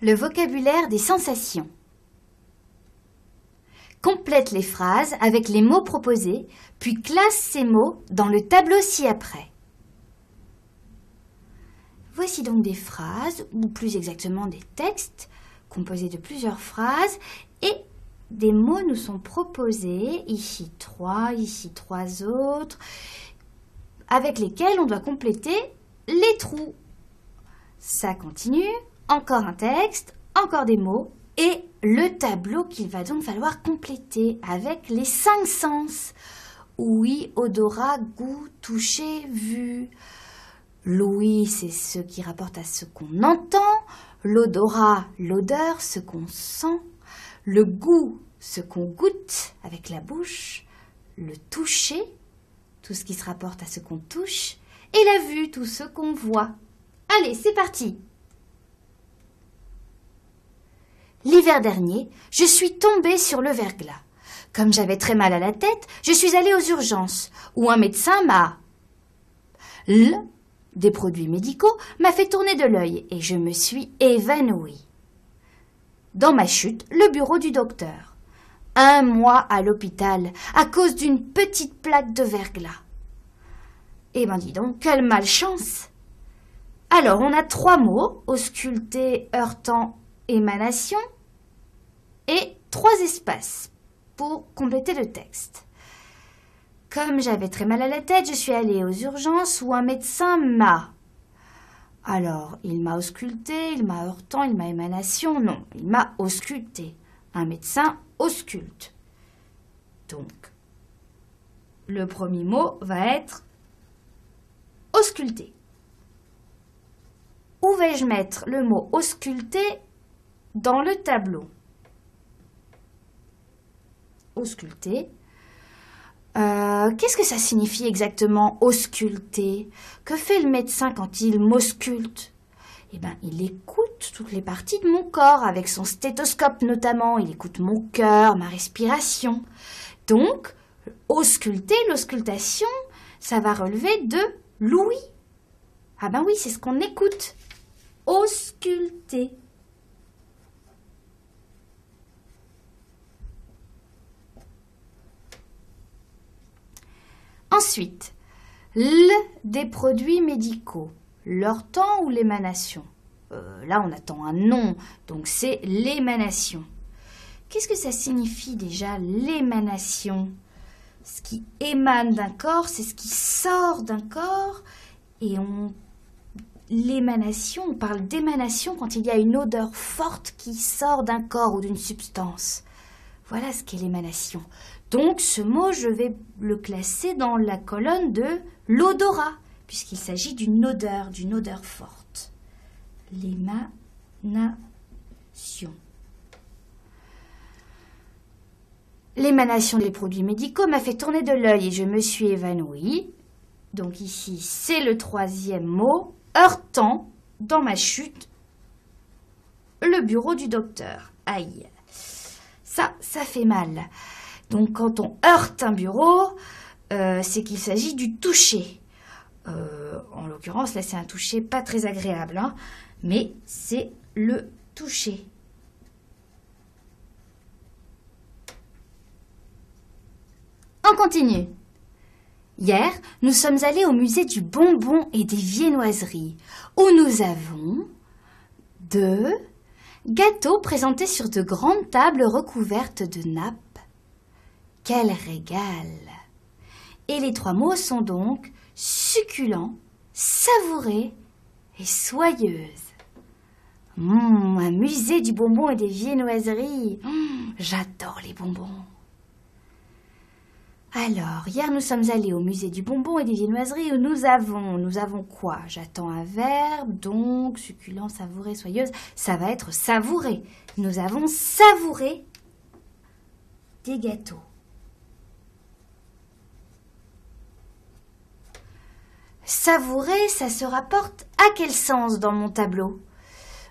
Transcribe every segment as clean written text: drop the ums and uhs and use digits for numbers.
Le vocabulaire des sensations. Complète les phrases avec les mots proposés, puis classe ces mots dans le tableau ci-après. Voici donc des phrases, ou plus exactement des textes, composés de plusieurs phrases, et des mots nous sont proposés, ici 3 autres, avec lesquels on doit compléter les trous. Ça continue, encore un texte, encore des mots, et le tableau qu'il va donc falloir compléter avec les 5 sens. Ouïe, odorat, goût, toucher, vue. L'ouïe, c'est ce qui rapporte à ce qu'on entend. L'odorat, l'odeur, ce qu'on sent. Le goût, ce qu'on goûte avec la bouche. Le toucher, tout ce qui se rapporte à ce qu'on touche. Et la vue, tout ce qu'on voit. Allez, c'est parti! L'hiver dernier, je suis tombée sur le verglas. Comme j'avais très mal à la tête, je suis allée aux urgences, où un médecin des produits médicaux, m'a fait tourner de l'œil et je me suis évanouie. Dans ma chute, le bureau du docteur. 1 mois à l'hôpital, à cause d'une petite plaque de verglas. Eh ben dis donc, quelle malchance! Alors, on a 3 mots, ausculter, heurtant, émanation, et 3 espaces pour compléter le texte. Comme j'avais très mal à la tête, je suis allée aux urgences où un médecin m'a. Alors, il m'a ausculté, il m'a heurtant, il m'a émanation. Non, il m'a ausculté. Un médecin ausculte. Donc, le premier mot va être ausculter. Où vais-je mettre le mot ausculter dans le tableau? Ausculter. Qu'est-ce que ça signifie exactement, ausculter? Que fait le médecin quand il m'ausculte? Eh bien, il écoute toutes les parties de mon corps, avec son stéthoscope notamment. Il écoute mon cœur, ma respiration. Donc, ausculter, l'auscultation, ça va relever de l'ouïe. Ah ben oui, c'est ce qu'on écoute. Ausculter. Ensuite, des produits médicaux, l'heurtant ou l'émanation. Là, on attend un nom, donc c'est l'émanation. Qu'est-ce que ça signifie déjà, l'émanation? Ce qui émane d'un corps, c'est ce qui sort d'un corps. Et l'émanation, on parle d'émanation quand il y a une odeur forte qui sort d'un corps ou d'une substance. Voilà ce qu'est l'émanation. Donc, ce mot, je vais le classer dans la colonne de l'odorat, puisqu'il s'agit d'une odeur forte. L'émanation. L'émanation des produits médicaux m'a fait tourner de l'œil et je me suis évanouie. Donc ici, c'est le 3e mot, heurtant, dans ma chute, le bureau du docteur. Aïe, ça fait mal. Donc, quand on heurte un bureau, c'est qu'il s'agit du toucher. En l'occurrence, là, c'est un toucher pas très agréable, hein, mais c'est le toucher. On continue. Hier, nous sommes allés au musée du bonbon et des viennoiseries, où nous avons 2 gâteaux présentés sur de grandes tables recouvertes de nappes. Quel régal! Et les 3 mots sont donc succulent, savouré et soyeuse. Un musée du bonbon et des viennoiseries. J'adore les bonbons. Alors, hier nous sommes allés au musée du bonbon et des viennoiseries où nous avons quoi? J'attends un verbe, donc succulent, savouré, soyeuse. Ça va être savouré. Nous avons savouré des gâteaux. Savourer, ça se rapporte à quel sens dans mon tableau?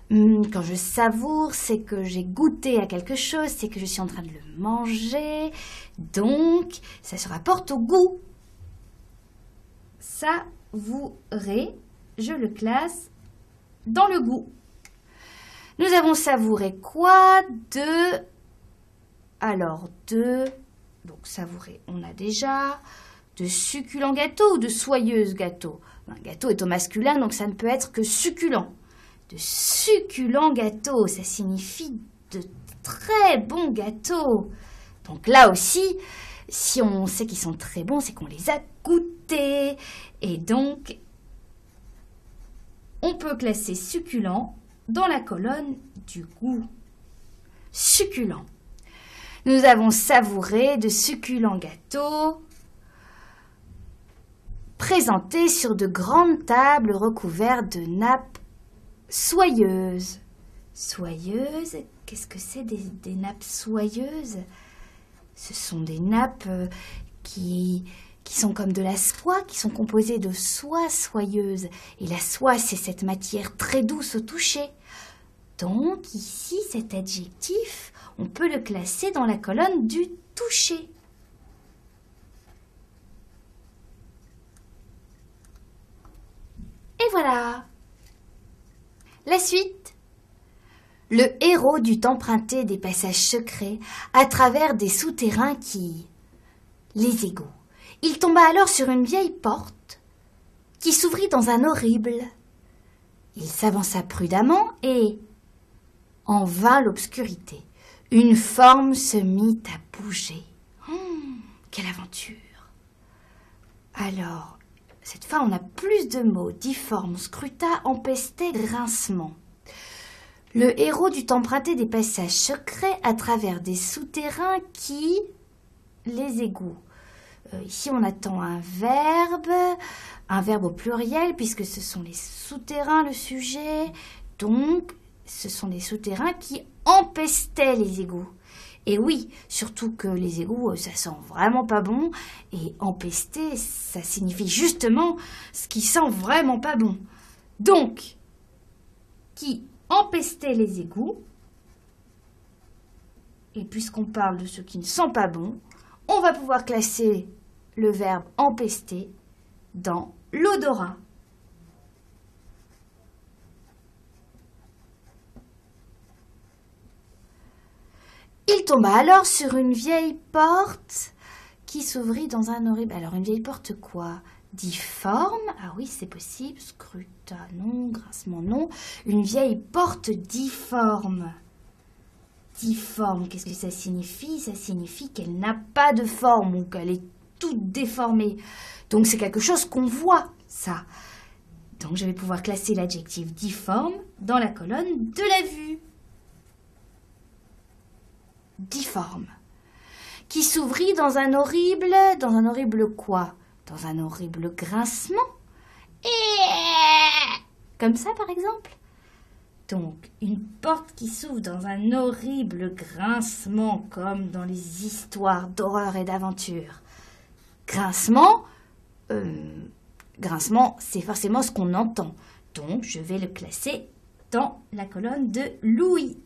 Quand je savoure, c'est que j'ai goûté à quelque chose, c'est que je suis en train de le manger. Donc, ça se rapporte au goût. Savourer, je le classe dans le goût. Nous avons savouré quoi? Donc savouré, on a déjà. De succulent gâteau ou de soyeuse gâteau? Un gâteau est au masculin, donc ça ne peut être que succulent. De succulent gâteau, ça signifie de très bons gâteaux. Donc là aussi, si on sait qu'ils sont très bons, c'est qu'on les a goûtés. Et donc, on peut classer succulent dans la colonne du goût. Succulent. Nous avons savouré de succulents gâteaux présentés sur de grandes tables recouvertes de nappes soyeuses. Soyeuses, qu'est-ce que c'est des nappes soyeuses? Ce sont des nappes qui sont comme de la soie, qui sont composées de soie soyeuse. Et la soie, c'est cette matière très douce au toucher. Donc ici, cet adjectif, on peut le classer dans la colonne du toucher. Et voilà. La suite. Le héros dut emprunter des passages secrets à travers des souterrains les égouts. Il tomba alors sur une vieille porte qui s'ouvrit dans un horrible. Il s'avança prudemment et en vint l'obscurité. Une forme se mit à bouger. Quelle aventure! Alors, cette fois, on a plus de mots. Difforme, scruta, empestait, grincement. Le héros dut emprunter des passages secrets à travers des souterrains les égouts. Ici, on attend un verbe au pluriel, puisque ce sont les souterrains, le sujet. Donc, ce sont les souterrains qui empestaient les égouts. Et oui, surtout que les égouts, ça sent vraiment pas bon. Et empester, ça signifie justement ce qui sent vraiment pas bon. Donc, qui empestait les égouts. Et puisqu'on parle de ce qui ne sent pas bon, on va pouvoir classer le verbe empester dans l'odorat. Il tomba alors sur une vieille porte qui s'ouvrit dans un horrible... Alors, une vieille porte quoi? Difforme? Ah oui, c'est possible. Scruta, non. Grincement, non. Une vieille porte difforme. Difforme, qu'est-ce que ça signifie? Ça signifie qu'elle n'a pas de forme ou qu'elle est toute déformée. Donc, c'est quelque chose qu'on voit, ça. Donc, je vais pouvoir classer l'adjectif difforme dans la colonne de la vue. Difforme. Qui s'ouvrit dans un horrible quoi? Dans un horrible grincement. Comme ça, par exemple. Donc, une porte qui s'ouvre dans un horrible grincement, comme dans les histoires d'horreur et d'aventure. Grincement, c'est forcément ce qu'on entend. Donc, je vais le classer dans la colonne de l'ouïe.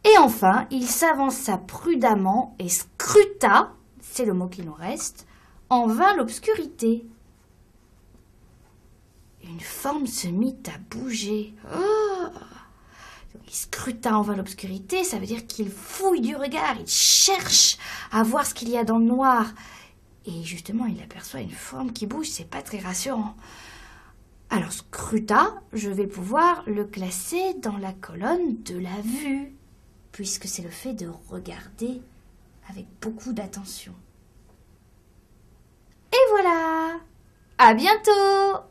Et enfin, il s'avança prudemment et scruta, c'est le mot qui nous reste, en vint l'obscurité. Une forme se mit à bouger. Oh! Il scruta en vint l'obscurité, ça veut dire qu'il fouille du regard, il cherche à voir ce qu'il y a dans le noir. Et justement, il aperçoit une forme qui bouge, c'est pas très rassurant. Alors, scruta, je vais pouvoir le classer dans la colonne de la vue, puisque c'est le fait de regarder avec beaucoup d'attention. Et voilà! À bientôt!